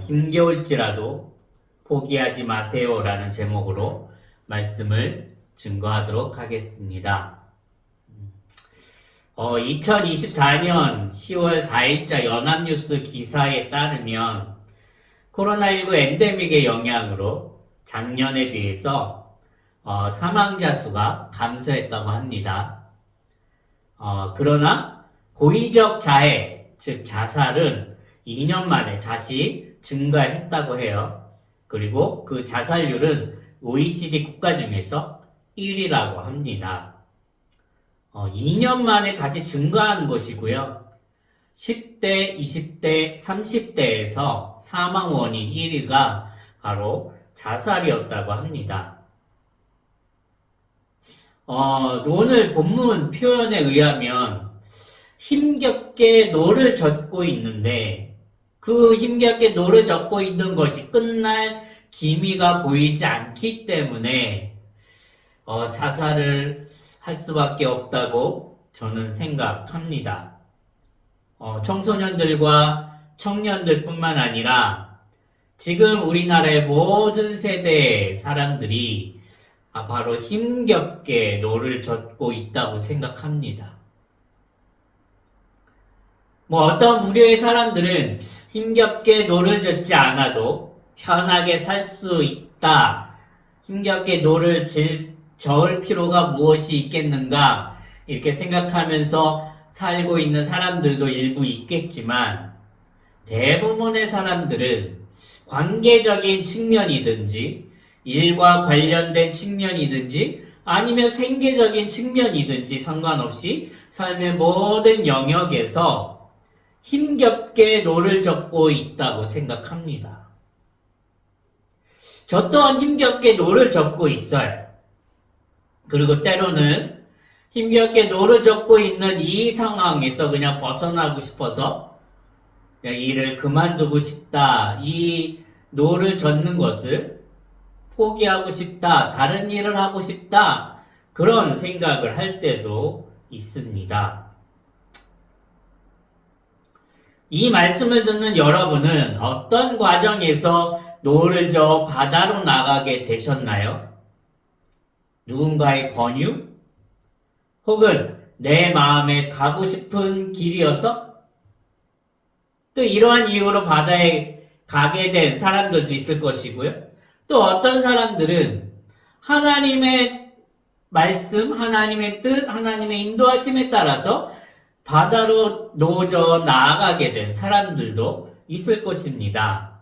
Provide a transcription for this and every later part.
힘겨울지라도 포기하지 마세요라는 제목으로 말씀을 증거하도록 하겠습니다. 2024년 10월 4일자 연합뉴스 기사에 따르면 코로나19 엔데믹의 영향으로 작년에 비해서 사망자 수가 감소했다고 합니다. 그러나 고의적 자해, 즉 자살은 2년 만에 다시 증가했다고 해요. 그리고 그 자살률은 OECD 국가 중에서 1위라고 합니다. 2년 만에 다시 증가한 것이고요. 10대, 20대, 30대에서 사망 원인 1위가 바로 자살이었다고 합니다. 오늘 본문 표현에 의하면 힘겹게 노를 젓고 있는데 그 힘겹게 노를 젓고 있는 것이 끝날 기미가 보이지 않기 때문에 자살을 할 수밖에 없다고 저는 생각합니다. 청소년들과 청년들뿐만 아니라 지금 우리나라의 모든 세대의 사람들이 바로 힘겹게 노를 젓고 있다고 생각합니다. 어떤 부류의 사람들은 힘겹게 노를 젓지 않아도 편하게 살 수 있다. 힘겹게 노를 저을 필요가 무엇이 있겠는가 이렇게 생각하면서 살고 있는 사람들도 일부 있겠지만 대부분의 사람들은 관계적인 측면이든지 일과 관련된 측면이든지 아니면 생계적인 측면이든지 상관없이 삶의 모든 영역에서 힘겹게 노를 젓고 있다고 생각합니다. 저 또한 힘겹게 노를 젓고 있어요. 그리고 때로는 힘겹게 노를 젓고 있는 이 상황에서 그냥 벗어나고 싶어서 그냥 일을 그만두고 싶다. 이 노를 젓는 것을 포기하고 싶다. 다른 일을 하고 싶다. 그런 생각을 할 때도 있습니다. 이 말씀을 듣는 여러분은 어떤 과정에서 노를 저 바다로 나가게 되셨나요? 누군가의 권유? 혹은 내 마음에 가고 싶은 길이어서? 또 이러한 이유로 바다에 가게 된 사람들도 있을 것이고요. 또 어떤 사람들은 하나님의 말씀, 하나님의 뜻, 하나님의 인도하심에 따라서 바다로 노져 나아가게 된 사람들도 있을 것입니다.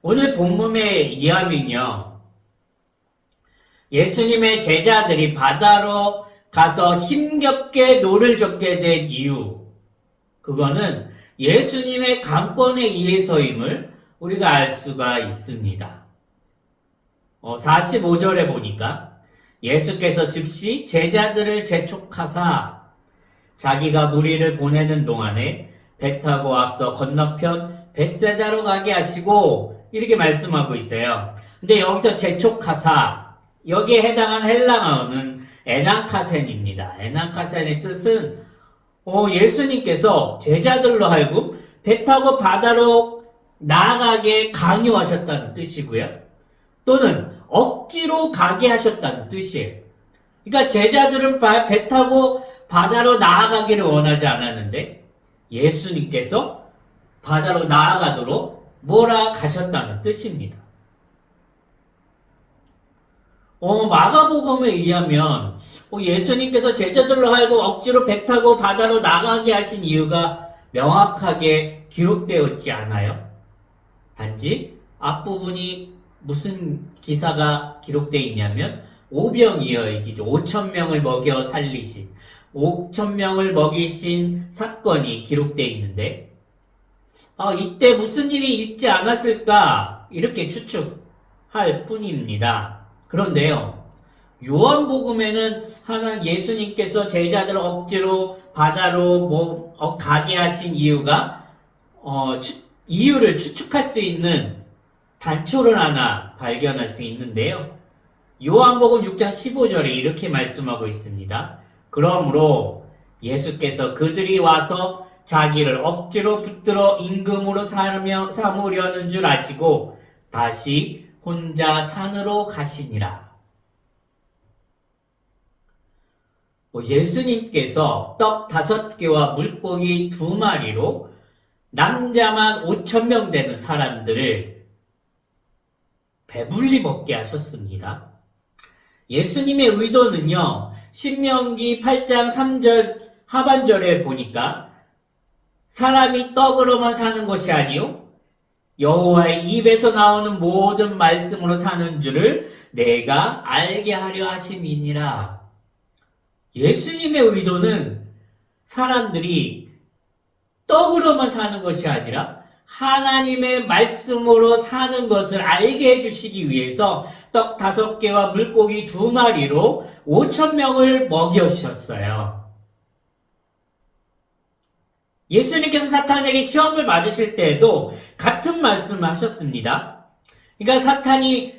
오늘 본문의 이야기는요, 예수님의 제자들이 바다로 가서 힘겹게 노를 젓게 된 이유, 그거는 예수님의 강권에 의해서임을 우리가 알 수가 있습니다. 45절에 보니까 예수께서 즉시 제자들을 재촉하사 자기가 무리를 보내는 동안에 배 타고 앞서 건너편 벳세다로 가게 하시고 이렇게 말씀하고 있어요. 근데 여기서 재촉하사, 여기에 해당한 헬라어는 에난카센입니다. 에난카센의 뜻은 예수님께서 제자들로 하여금 배 타고 바다로 나아가게 강요하셨다는 뜻이고요. 또는 억지로 가게 하셨다는 뜻이에요. 그러니까 제자들은 배 타고 바다로 나아가기를 원하지 않았는데 예수님께서 바다로 나아가도록 몰아가셨다는 뜻입니다. 마가복음에 의하면 예수님께서 제자들로 하여금 억지로 배 타고 바다로 나가게 하신 이유가 명확하게 기록되었지 않아요? 단지 앞부분이 무슨 기사가 기록되어 있냐면 오병이어이기죠. 5,000명을 먹여 살리신, 5,000명을 먹이신 사건이 기록되어 있는데 이때 무슨 일이 있지 않았을까 이렇게 추측할 뿐입니다. 그런데요, 요한복음에는 예수님께서 제자들을 억지로 바다로 가게 하신 이유가 이유를 추측할 수 있는 단초를 하나 발견할 수 있는데요. 요한복음 6장 15절에 이렇게 말씀하고 있습니다. 그러므로 예수께서 그들이 와서 자기를 억지로 붙들어 임금으로 삼으려는 줄 아시고 다시 혼자 산으로 가시니라. 예수님께서 떡 5개와 물고기 2마리로 남자만 5,000명 되는 사람들을 배불리 먹게 하셨습니다. 예수님의 의도는요, 신명기 8장 3절 하반절에 보니까 사람이 떡으로만 사는 것이 아니요 여호와의 입에서 나오는 모든 말씀으로 사는 줄을 내가 알게 하려 하심이니라. 예수님의 의도는 사람들이 떡으로만 사는 것이 아니라 하나님의 말씀으로 사는 것을 알게 해주시기 위해서 떡 5개와 물고기 2마리로 5,000명을 먹여주셨어요. 예수님께서 사탄에게 시험을 맞으실 때에도 같은 말씀을 하셨습니다. 그러니까 사탄이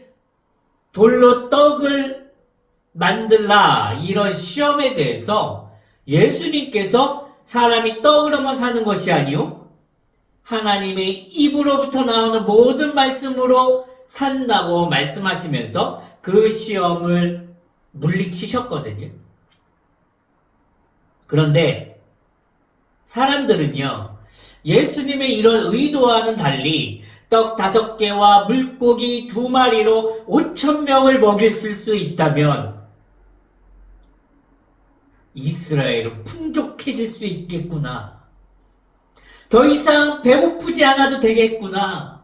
돌로 떡을 만들라 이런 시험에 대해서 예수님께서 사람이 떡으로만 사는 것이 아니요 하나님의 입으로부터 나오는 모든 말씀으로 산다고 말씀하시면서 그 시험을 물리치셨거든요. 그런데 사람들은요, 예수님의 이런 의도와는 달리 떡 5개와 물고기 2마리로 5,000명을 먹일 수 있다면 이스라엘은 풍족해질 수 있겠구나. 더 이상 배고프지 않아도 되겠구나.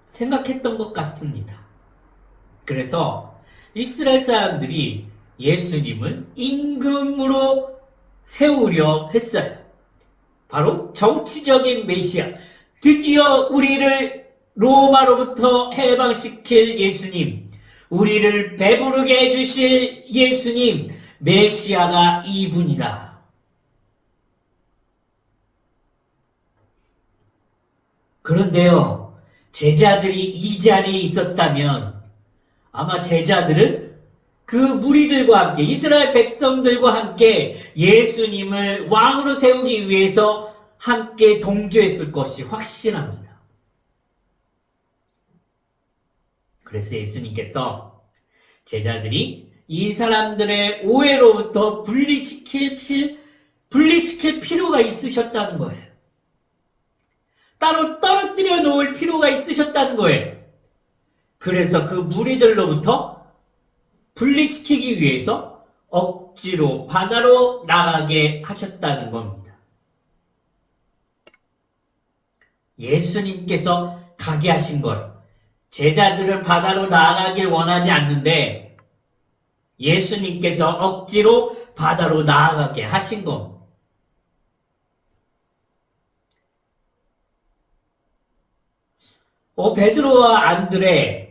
생각했던 것 같습니다. 그래서 이스라엘 사람들이 예수님을 임금으로 세우려 했어요. 바로 정치적인 메시아, 드디어 우리를 로마로부터 해방시킬 예수님, 우리를 배부르게 해주실 예수님, 메시아가 이분이다. 그런데요, 제자들이 이 자리에 있었다면 아마 제자들은 그 무리들과 함께 이스라엘 백성들과 함께 예수님을 왕으로 세우기 위해서 함께 동조했을 것이 확실합니다. 그래서 예수님께서 제자들이 이 사람들의 오해로부터 분리시킬 필요가 있으셨다는 거예요. 따로 떨어뜨려 놓을 필요가 있으셨다는 거예요. 그래서 그 무리들로부터 분리시키기 위해서 억지로 바다로 나가게 하셨다는 겁니다. 예수님께서 가게 하신 거예요. 제자들은 바다로 나가길 원하지 않는데 예수님께서 억지로 바다로 나아가게 하신 겁니다. 베드로와 안드레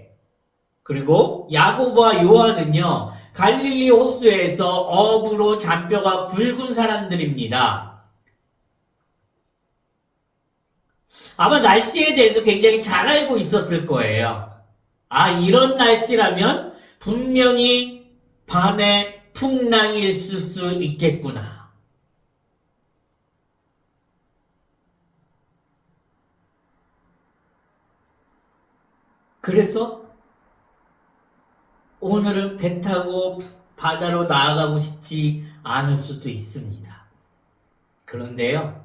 그리고 야고보와 요한은요, 갈릴리 호수에서 어부로 잔뼈가 굵은 사람들입니다. 아마 날씨에 대해서 굉장히 잘 알고 있었을 거예요. 이런 날씨라면 분명히 밤에 풍랑이 있을 수 있겠구나. 그래서 오늘은 배 타고 바다로 나아가고 싶지 않을 수도 있습니다. 그런데요,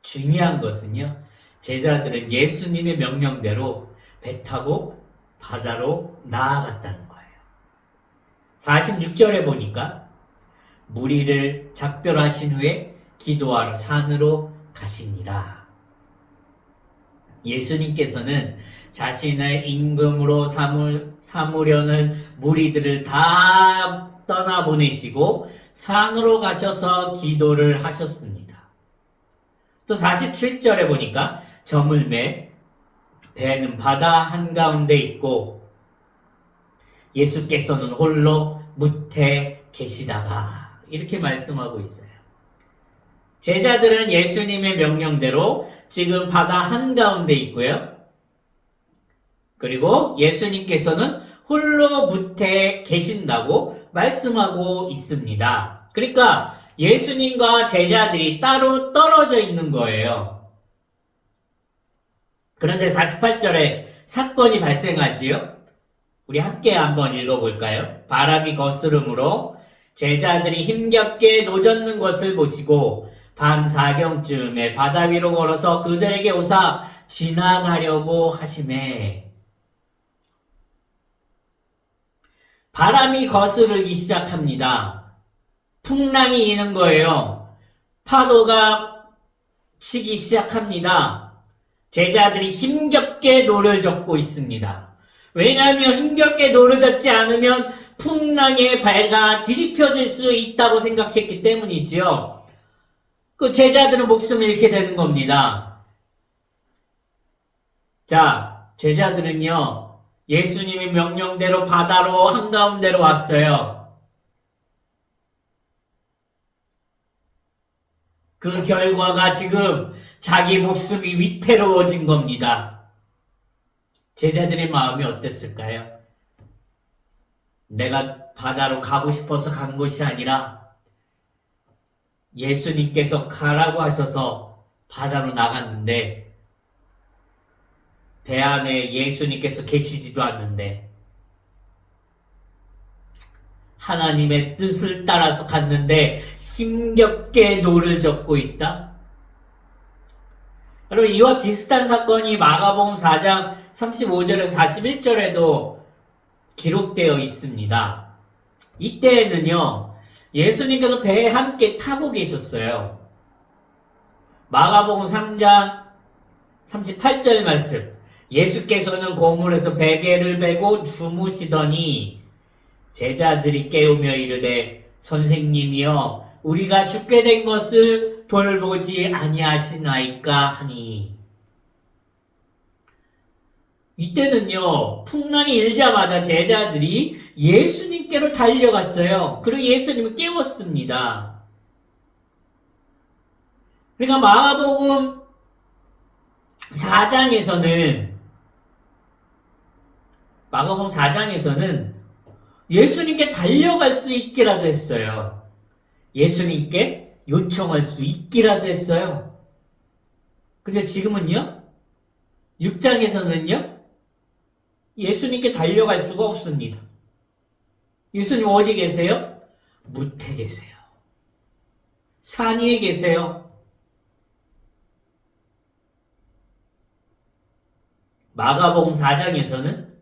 중요한 것은요, 제자들은 예수님의 명령대로 배 타고 바다로 나아갔다는 거예요. 46절에 보니까 무리를 작별하신 후에 기도하러 산으로 가시니라. 예수님께서는 자신을 임금으로 삼으려는 무리들을 다 떠나보내시고 산으로 가셔서 기도를 하셨습니다. 또 47절에 보니까 저물매 배는 바다 한가운데 있고 예수께서는 홀로 무태 계시다가 이렇게 말씀하고 있어요. 제자들은 예수님의 명령대로 지금 바다 한가운데 있고요. 그리고 예수님께서는 홀로 무태에 계신다고 말씀하고 있습니다. 그러니까 예수님과 제자들이 따로 떨어져 있는 거예요. 그런데 48절에 사건이 발생하지요. 우리 함께 한번 읽어볼까요? 바람이 거스름으로 제자들이 힘겹게 노젓는 것을 보시고 밤 4경쯤에 바다 위로 걸어서 그들에게 오사 지나가려고 하시매. 바람이 거스르기 시작합니다. 풍랑이 이는 거예요. 파도가 치기 시작합니다. 제자들이 힘겹게 노를 젓고 있습니다. 왜냐하면 힘겹게 노를 젓지 않으면 풍랑에 배가 뒤집혀질 수 있다고 생각했기 때문이지요. 그 제자들은 목숨을 잃게 되는 겁니다. 자, 제자들은요, 예수님의 명령대로 바다로 한가운데로 왔어요. 그 결과가 지금 자기 목숨이 위태로워진 겁니다. 제자들의 마음이 어땠을까요? 내가 바다로 가고 싶어서 간 것이 아니라 예수님께서 가라고 하셔서 바다로 나갔는데 배 안에 예수님께서 계시지도 않는데 하나님의 뜻을 따라서 갔는데 힘겹게 노를 젓고 있다? 여러분, 이와 비슷한 사건이 마가복음 4장 35절에서 41절에도 기록되어 있습니다. 이때에는요, 예수님께서 배에 함께 타고 계셨어요. 마가복음 3장 38절 말씀. 예수께서는 고물에서 베개를 베고 주무시더니 제자들이 깨우며 이르되 선생님이여 우리가 죽게 된 것을 돌보지 아니하시나이까 하니. 이때는요, 풍랑이 일자마자 제자들이 예수님께로 달려갔어요. 그리고 예수님을 깨웠습니다. 그러니까 마가복음 4장에서는 예수님께 달려갈 수 있기라도 했어요. 예수님께 요청할 수 있기라도 했어요. 근데 지금은요? 6장에서는요? 예수님께 달려갈 수가 없습니다. 예수님 어디 계세요? 무태 계세요. 산 위에 계세요. 마가복음 4장에서는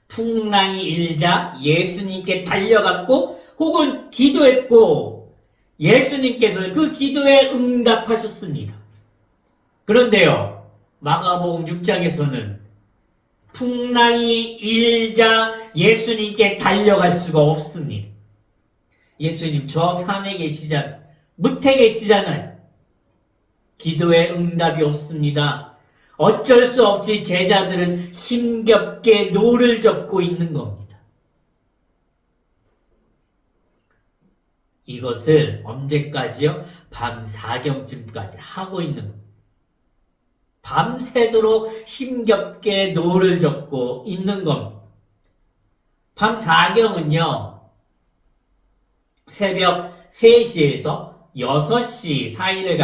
풍랑이 일자 예수님께 달려갔고 혹은 기도했고 예수님께서 그 기도에 응답하셨습니다. 그런데요, 마가복음 6장에서는 풍랑이 일자 예수님께 달려갈 수가 없습니다. 예수님 저 산에 계시잖아요. 무태 계시잖아요. 기도에 응답이 없습니다. 어쩔 수 없이 제자들은 힘겹게 노를 젓고 있는 겁니다. 이것을 언제까지요? 밤 4경쯤까지 하고 있는 겁니다. 밤새도록 힘겹게 노를 젓고 있는 겁니다. 밤 4경은요, 새벽 3시에서 6시 사이를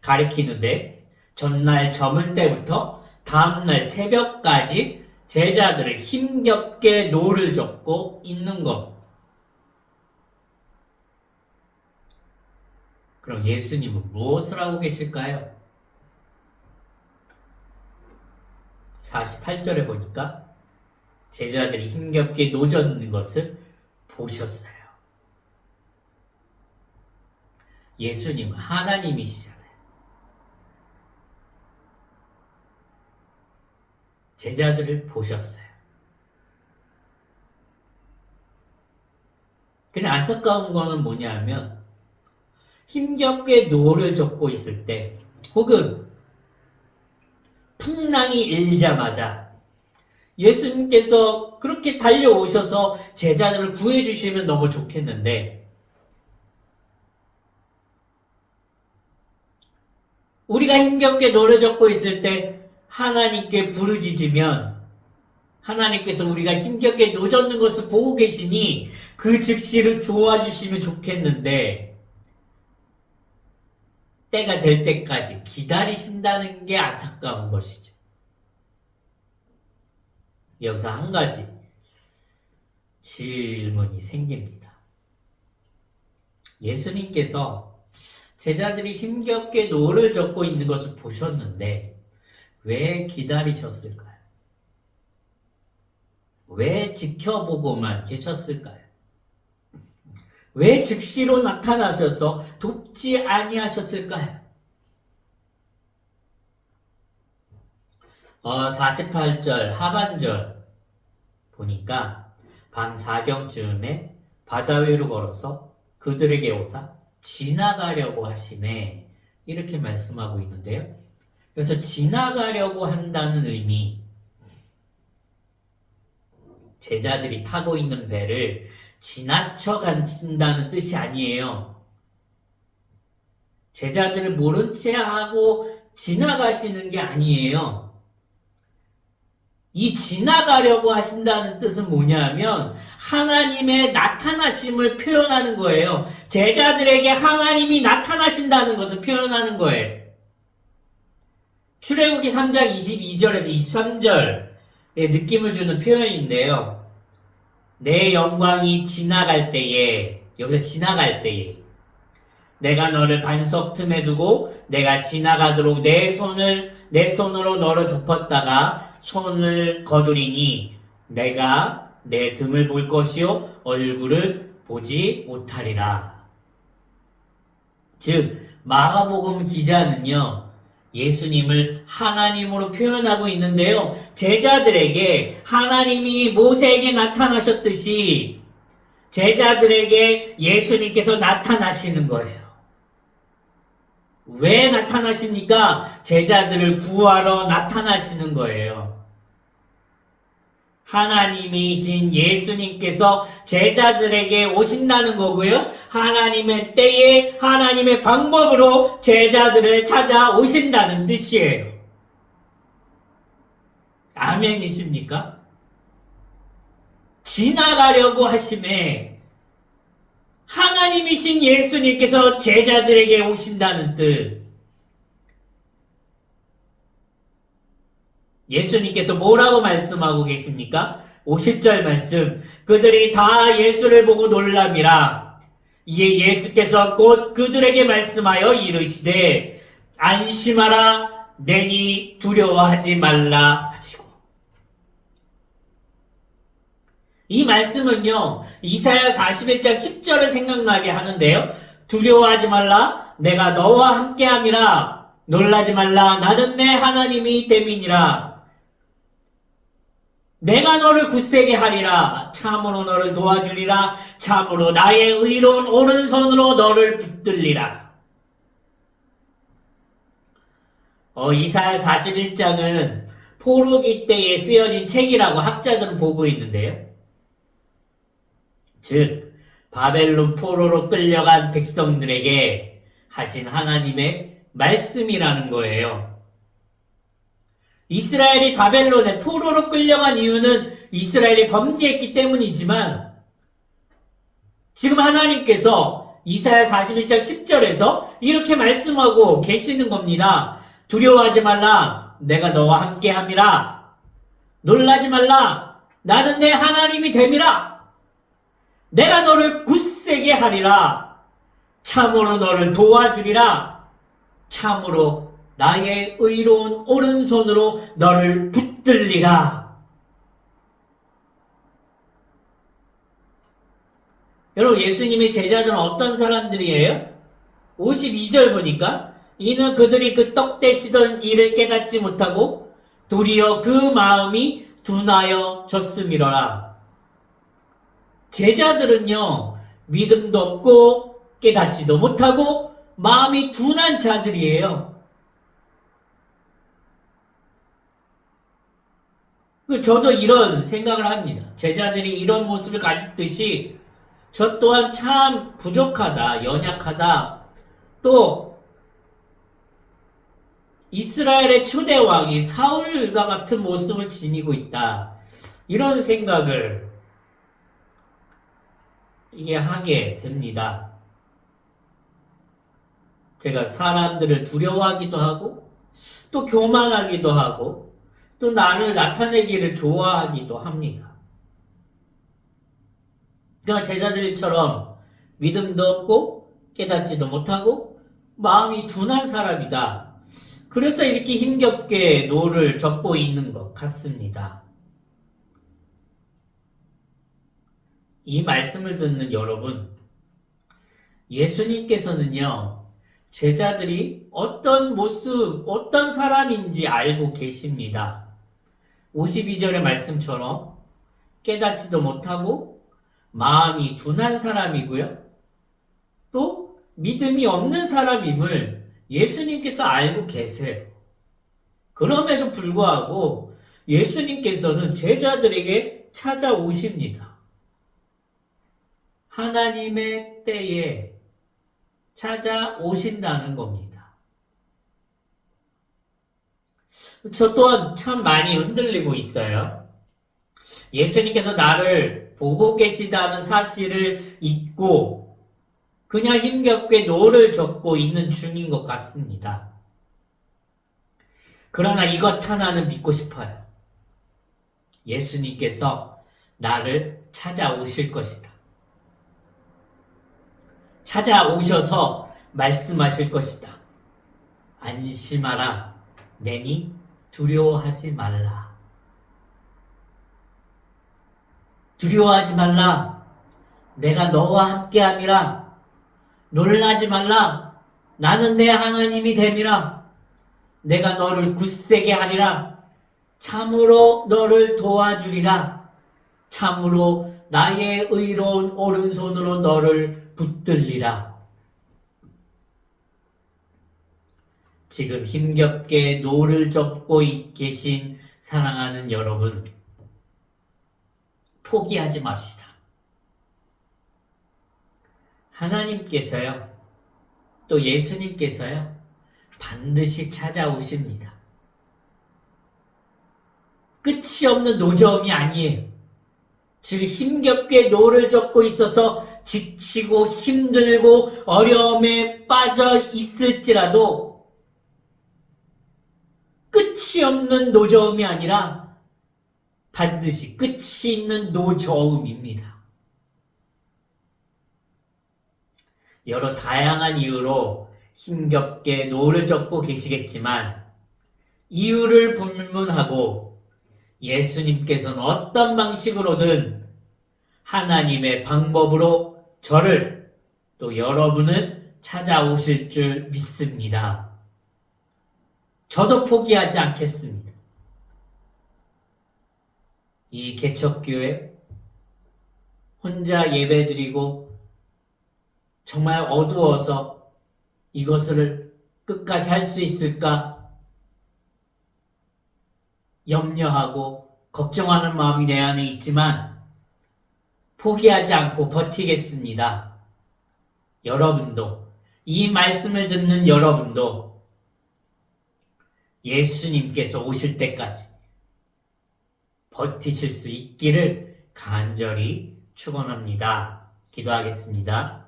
가리키는데 전날 저물 때부터 다음날 새벽까지 제자들을 힘겹게 노를 젓고 있는 겁니다. 그럼 예수님은 무엇을 하고 계실까요? 48절에 보니까 제자들이 힘겹게 노젓는 것을 보셨어요. 예수님은 하나님이시잖아요. 제자들을 보셨어요. 근데 안타까운 거는 뭐냐면 힘겹게 노를 젓고 있을 때 혹은 풍랑이 일자마자 예수님께서 그렇게 달려오셔서 제자들을 구해주시면 너무 좋겠는데 우리가 힘겹게 노를 젓고 있을 때 하나님께 부르짖으면 하나님께서 우리가 힘겹게 노젓는 것을 보고 계시니 그 즉시를 도와주시면 좋겠는데 때가 될 때까지 기다리신다는 게 안타까운 것이죠. 여기서 한 가지 질문이 생깁니다. 예수님께서 제자들이 힘겹게 노를 젓고 있는 것을 보셨는데 왜 기다리셨을까요? 왜 지켜보고만 계셨을까요? 왜 즉시로 나타나셔서 돕지 아니하셨을까요? 48절 하반절 보니까 밤 4경쯤에 바다 위로 걸어서 그들에게 오사 지나가려고 하시네 이렇게 말씀하고 있는데요. 그래서 지나가려고 한다는 의미, 제자들이 타고 있는 배를 지나쳐 간다는 뜻이 아니에요. 제자들을 모른 채 하고 지나가시는 게 아니에요. 이 지나가려고 하신다는 뜻은 뭐냐면 하나님의 나타나심을 표현하는 거예요. 제자들에게 하나님이 나타나신다는 것을 표현하는 거예요. 출애굽기 3장 22절에서 23절의 느낌을 주는 표현인데요. 내 영광이 지나갈 때에, 여기서 지나갈 때에 내가 너를 반석 틈에 두고 내가 지나가도록 내 손으로 너를 덮었다가 손을 거두리니 내가 내 등을 볼 것이요 얼굴을 보지 못하리라. 즉 마가복음 기자는요 예수님을 하나님으로 표현하고 있는데요, 제자들에게 하나님이 모세에게 나타나셨듯이 제자들에게 예수님께서 나타나시는 거예요. 왜 나타나십니까? 제자들을 구하러 나타나시는 거예요. 하나님이신 예수님께서 제자들에게 오신다는 거고요. 하나님의 때에 하나님의 방법으로 제자들을 찾아오신다는 뜻이에요. 아멘이십니까? 지나가려고 하심에 하나님이신 예수님께서 제자들에게 오신다는 뜻. 예수님께서 뭐라고 말씀하고 계십니까? 50절 말씀. 그들이 다 예수를 보고 놀랍니다. 이에 예수께서 곧 그들에게 말씀하여 이르시되 안심하라 내니 두려워하지 말라 하시고. 이 말씀은요 이사야 41장 10절을 생각나게 하는데요. 두려워하지 말라 내가 너와 함께함이라 놀라지 말라 나는 내 하나님이 됨이니라. 내가 너를 굳세게 하리라. 참으로 너를 도와주리라. 참으로 나의 의로운 오른손으로 너를 붙들리라. 이사야 41장은 포로기 때에 쓰여진 책이라고 학자들은 보고 있는데요. 즉 바벨론 포로로 끌려간 백성들에게 하신 하나님의 말씀이라는 거예요. 이스라엘이 바벨론에 포로로 끌려간 이유는 이스라엘이 범죄했기 때문이지만 지금 하나님께서 이사야 41장 10절에서 이렇게 말씀하고 계시는 겁니다. 두려워하지 말라 내가 너와 함께함이라. 놀라지 말라 나는 내 하나님이 됨이라. 내가 너를 굳세게 하리라. 참으로 너를 도와주리라. 참으로 나의 의로운 오른손으로 너를 붙들리라. 여러분 예수님의 제자들은 어떤 사람들이에요? 52절 보니까 이는 그들이 그 떡대시던 일을 깨닫지 못하고 도리어 그 마음이 둔하여졌음이로라. 제자들은요 믿음도 없고 깨닫지도 못하고 마음이 둔한 자들이에요. 저도 이런 생각을 합니다. 제자들이 이런 모습을 가졌듯이 저 또한 참 부족하다, 연약하다. 또 이스라엘의 초대왕이 사울과 같은 모습을 지니고 있다. 이런 생각을 하게 됩니다. 제가 사람들을 두려워하기도 하고, 또 교만하기도 하고, 또 나를 나타내기를 좋아하기도 합니다. 그러니까 제자들처럼 믿음도 없고 깨닫지도 못하고 마음이 둔한 사람이다. 그래서 이렇게 힘겹게 노를 젓고 있는 것 같습니다. 이 말씀을 듣는 여러분, 예수님께서는요, 제자들이 어떤 모습, 어떤 사람인지 알고 계십니다. 52절의 말씀처럼 깨닫지도 못하고 마음이 둔한 사람이고요. 또 믿음이 없는 사람임을 예수님께서 알고 계세요. 그럼에도 불구하고 예수님께서는 제자들에게 찾아오십니다. 하나님의 때에 찾아오신다는 겁니다. 저 또한 참 많이 흔들리고 있어요. 예수님께서 나를 보고 계시다는 사실을 잊고 그냥 힘겹게 노를 젓고 있는 중인 것 같습니다. 그러나 이것 하나는 믿고 싶어요. 예수님께서 나를 찾아오실 것이다. 찾아오셔서 말씀하실 것이다. 안심하라. 내니 두려워하지 말라. 두려워하지 말라. 내가 너와 함께함이라. 놀라지 말라. 나는 내 하나님이 됨이라. 내가 너를 굳세게 하리라. 참으로 너를 도와주리라. 참으로 나의 의로운 오른손으로 너를 붙들리라. 지금 힘겹게 노를 젓고 계신 사랑하는 여러분, 포기하지 맙시다. 하나님께서요, 또 예수님께서요, 반드시 찾아오십니다. 끝이 없는 노저움이 아니에요. 지금 힘겹게 노를 젓고 있어서 지치고 힘들고 어려움에 빠져 있을지라도 끝이 없는 노저움이 아니라 반드시 끝이 있는 노저움입니다. 여러 다양한 이유로 힘겹게 노를 젓고 계시겠지만 이유를 불문하고 예수님께서는 어떤 방식으로든 하나님의 방법으로 저를 또 여러분을 찾아오실 줄 믿습니다. 저도 포기하지 않겠습니다. 이 개척교회 혼자 예배드리고 정말 어두워서 이것을 끝까지 할 수 있을까 염려하고 걱정하는 마음이 내 안에 있지만 포기하지 않고 버티겠습니다. 여러분도, 이 말씀을 듣는 여러분도 예수님께서 오실 때까지 버티실 수 있기를 간절히 축원합니다. 기도하겠습니다.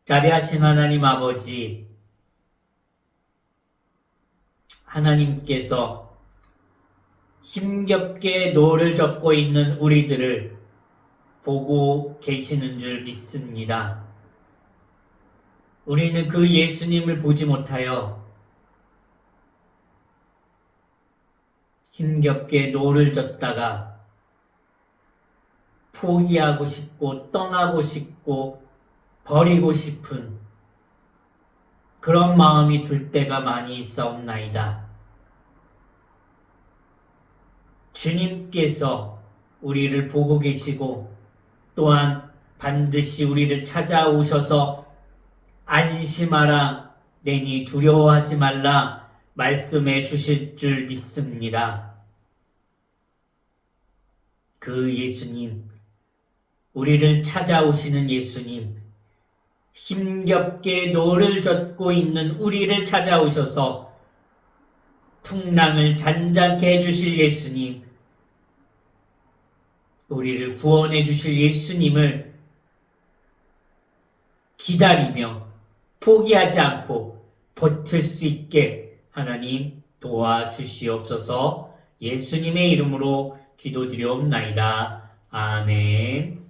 자비하신 하나님 아버지, 하나님께서 힘겹게 노를 젓고 있는 우리들을 보고 계시는 줄 믿습니다. 우리는 그 예수님을 보지 못하여 힘겹게 노를 젓다가 포기하고 싶고 떠나고 싶고 버리고 싶은 그런 마음이 들 때가 많이 있사옵나이다. 주님께서 우리를 보고 계시고 또한 반드시 우리를 찾아오셔서 안심하라, 내니 두려워하지 말라 말씀해 주실 줄 믿습니다. 그 예수님, 우리를 찾아오시는 예수님, 힘겹게 노를 젓고 있는 우리를 찾아오셔서 풍랑을 잔잔케 해주실 예수님, 우리를 구원해 주실 예수님을 기다리며 포기하지 않고 버틸 수 있게 하나님 도와주시옵소서. 예수님의 이름으로 기도드리옵나이다. 아멘.